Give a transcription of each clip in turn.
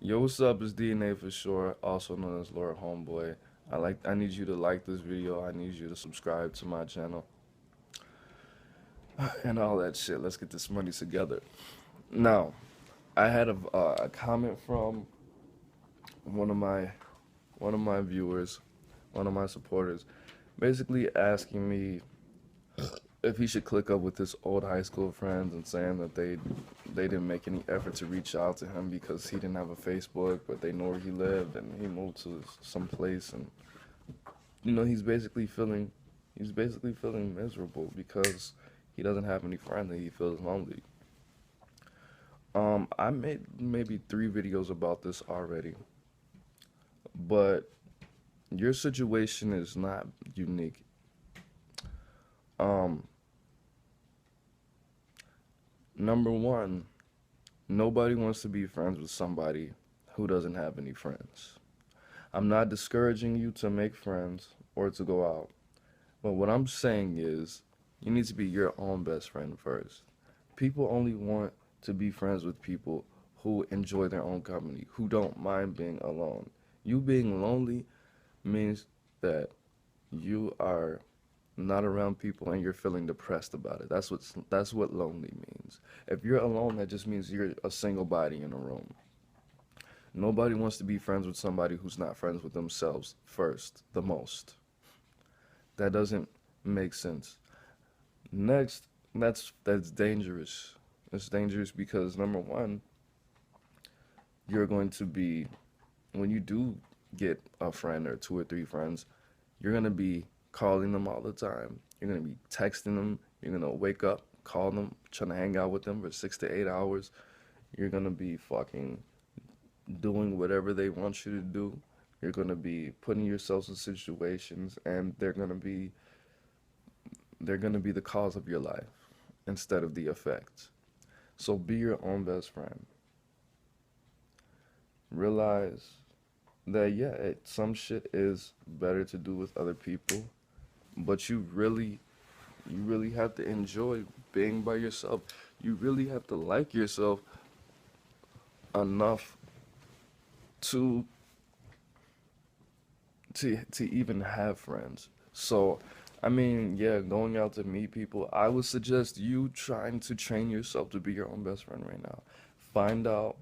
Yo, what's up? It's DNA for sure, also known as Lord Homeboy. I need you to like this video. I need you to subscribe to my channel and all that shit. Let's get this money together. Now, I had a comment from one of my one of my viewers, one of my supporters, basically asking me if he should click up with his old high school friends and saying that they didn't make any effort to reach out to him because he didn't have a Facebook, but they know where he lived and he moved to some place, and he's basically feeling miserable because he doesn't have any friends and he feels lonely. I made maybe 3 videos about this already, but your situation is not unique. Um, Number one, nobody wants to be friends with somebody who doesn't have any friends. I'm not discouraging you to make friends or to go out, but what I'm saying is you need to be your own best friend first. People only want to be friends with people who enjoy their own company, who don't mind being alone. You being lonely means that you are not around people and you're feeling depressed about it. That's what lonely means. If you're alone, that just means you're a single body in a room. Nobody wants to be friends with somebody who's not friends with themselves first, the most. That doesn't make sense. Next, that's dangerous. It's dangerous because number one, you're going to be when you do get a friend or 2 or 3 friends, you're going to be calling them all the time. You're going to be texting them. You're going to wake up, call them, trying to hang out with them for 6 to 8 hours. You're going to be fucking doing whatever they want you to do. You're going to be putting yourselves in situations, and they're going to be the cause of your life instead of the effect. So be your own best friend. Realize that some shit is better to do with other people, but you really have to enjoy being by yourself. You really have to like yourself enough to to even have friends. So, I mean, yeah, going out to meet people, I would suggest you trying to train yourself to be your own best friend right now. Find out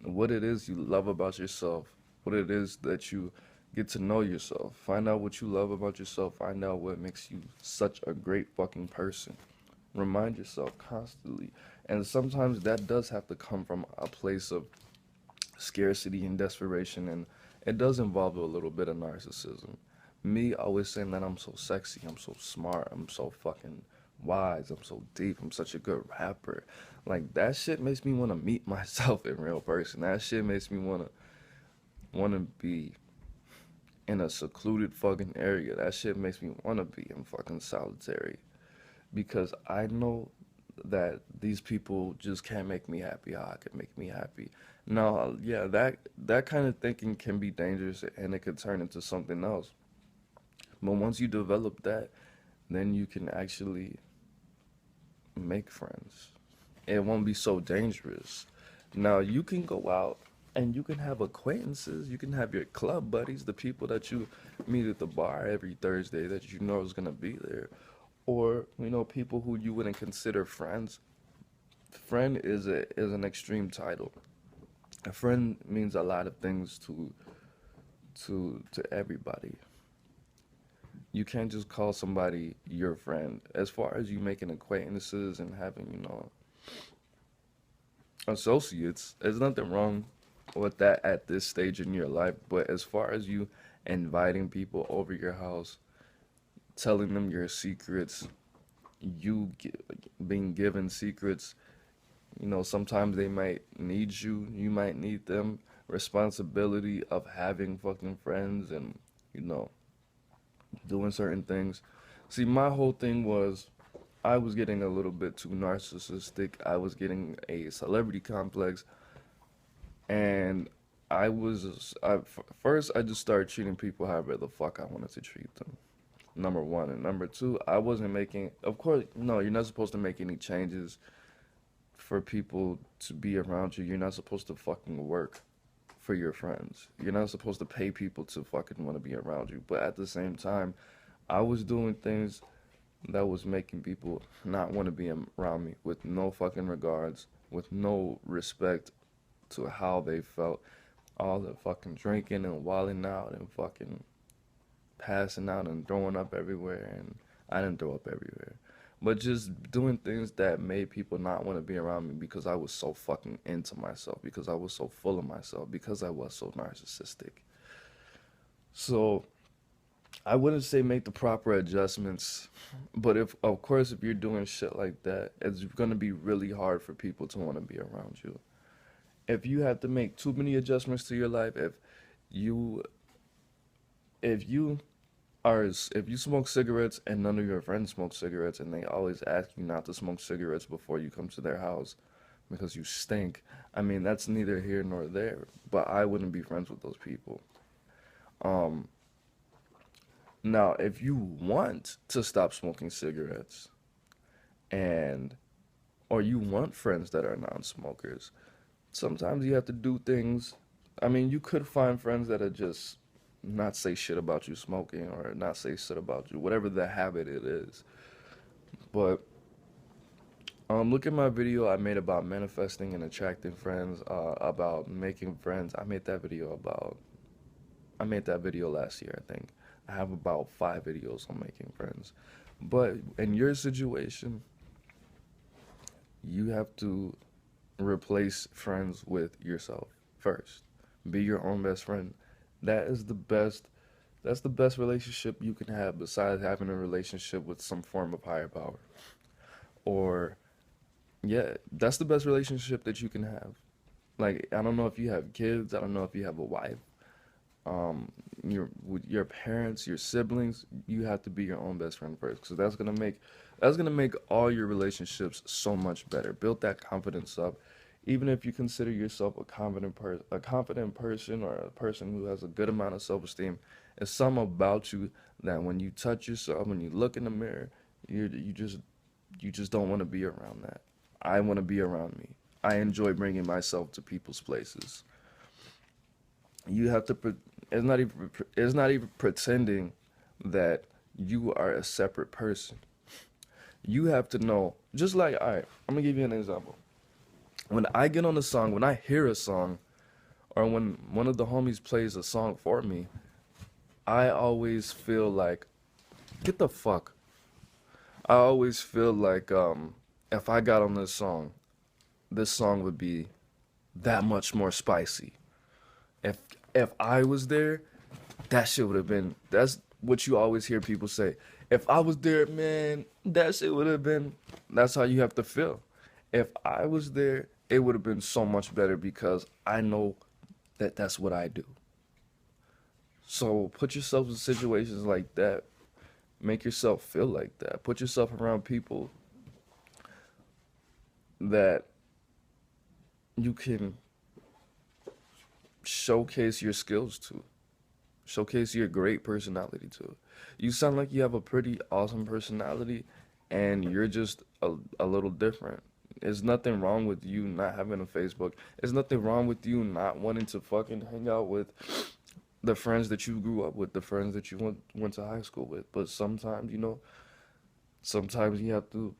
what it is you love about yourself, what it is that you get to know yourself. Find out what you love about yourself. Find out what makes you such a great fucking person. Remind yourself constantly. And sometimes that does have to come from a place of scarcity and desperation, and it does involve a little bit of narcissism. Me always saying that I'm so sexy, I'm so smart, I'm so fucking wise, I'm so deep, I'm such a good rapper. Like that shit makes me want to meet myself in real person. That shit makes me want to be in a secluded fucking area. That shit makes me want to be in fucking solitary because I know that these people just can't make me happy how I can make me happy. Now, yeah, that kind of thinking can be dangerous and it could turn into something else. But once you develop that, then you can actually make friends. It won't be so dangerous. Now, you can go out and you can have acquaintances. You can have your club buddies, the people that you meet at the bar every Thursday that you know is going to be there. Or, people who you wouldn't consider friends. Friend is an extreme title. A friend means a lot of things to everybody. You can't just call somebody your friend. As far as you making acquaintances and having, associates, there's nothing wrong with that at this stage in your life. But as far as you inviting people over your house, telling them your secrets, being given secrets, sometimes they might need you, you might need them. Responsibility of having fucking friends and, you know, doing certain things. See, my whole thing was I was getting a little bit too narcissistic. I was getting a celebrity complex, and first I just started treating people however the fuck I wanted to treat them. Number one, and number two, I wasn't making. Of course, no, you're not supposed to make any changes for people to be around you. You're not supposed to fucking work for your friends. You're not supposed to pay people to fucking want to be around you. But at the same time, I was doing things that was making people not want to be around me with no fucking regards, with no respect to how they felt. All the fucking drinking and wilding out and fucking passing out and throwing up everywhere. And I didn't throw up everywhere. But just doing things that made people not want to be around me because I was so fucking into myself, because I was so full of myself, because I was so narcissistic. So I wouldn't say make the proper adjustments, but if, of course, if you're doing shit like that, it's gonna be really hard for people to want to be around you. If you have to make too many adjustments to your life, you, if you if you smoke cigarettes and none of your friends smoke cigarettes and they always ask you not to smoke cigarettes before you come to their house because you stink, I mean, that's neither here nor there, but I wouldn't be friends with those people. Um, Now, if you want to stop smoking cigarettes and or you want friends that are non-smokers, sometimes you have to do things. I mean, you could find friends that are just not say shit about you smoking or not say shit about you, whatever the habit it is. But look at my video I made about manifesting and attracting friends, about making friends. I made that video last year, I think. I have about 5 videos on making friends. But in your situation, you have to replace friends with yourself first. Be your own best friend. That is the best, that's the best relationship you can have besides having a relationship with some form of higher power. Or, yeah, that's the best relationship that you can have. Like, I don't know if you have kids, I don't know if you have a wife, with your parents, your siblings, you have to be your own best friend first, because that's gonna make all your relationships so much better. Build that confidence up. Even if you consider yourself a confident person or a person who has a good amount of self-esteem, it's something about you that when you touch yourself, when you look in the mirror, you just don't want to be around that. I want to be around me. I enjoy bringing myself to people's places. You have to it's not even pretending that you are a separate person. You have to know, just like, all right, I'm gonna give you an example. When I get on a song, when I hear a song, or when one of the homies plays a song for me, I always feel like, get the fuck. I always feel like if I got on this song would be that much more spicy. If if I was there, that shit would have been. That's what you always hear people say. If I was there, man, that shit would have been. That's how you have to feel. If I was there, it would have been so much better because I know that that's what I do. So put yourself in situations like that. Make yourself feel like that. Put yourself around people that you can showcase your skills to, showcase your great personality to. You sound like you have a pretty awesome personality and you're just a little different. There's nothing wrong with you not having a Facebook. There's nothing wrong with you not wanting to fucking hang out with the friends that you grew up with, the friends that you went to high school with. But sometimes, sometimes you have to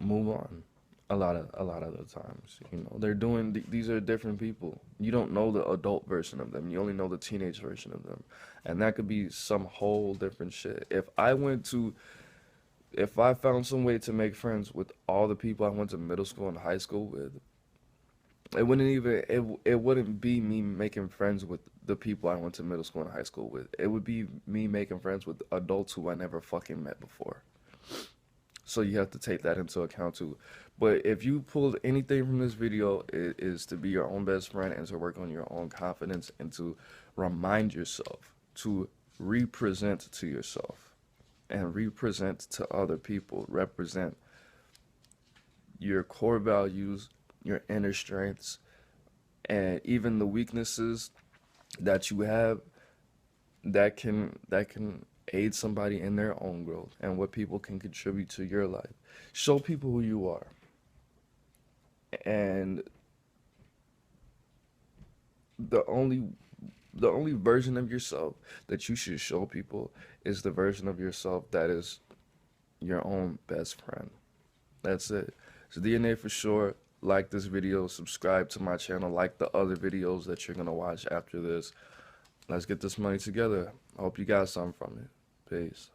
move on. A lot of the times, these are different people. You don't know the adult version of them. You only know the teenage version of them, and that could be some whole different shit. If I found some way to make friends with all the people I went to middle school and high school with, it wouldn't be me making friends with the people I went to middle school and high school with. It would be me making friends with adults who I never fucking met before. So you have to take that into account too. But if you pulled anything from this video, it is to be your own best friend and to work on your own confidence and to remind yourself to represent to yourself and represent to other people. Represent your core values, your inner strengths, and even the weaknesses that you have that can aid somebody in their own growth and what people can contribute to your life. Show people who you are. And the only the only version of yourself that you should show people is the version of yourself that is your own best friend. That's it. It's DNA for sure. Like this video, subscribe to my channel, like the other videos that you're gonna watch after this. Let's get this money together. I hope you got something from it. Peace.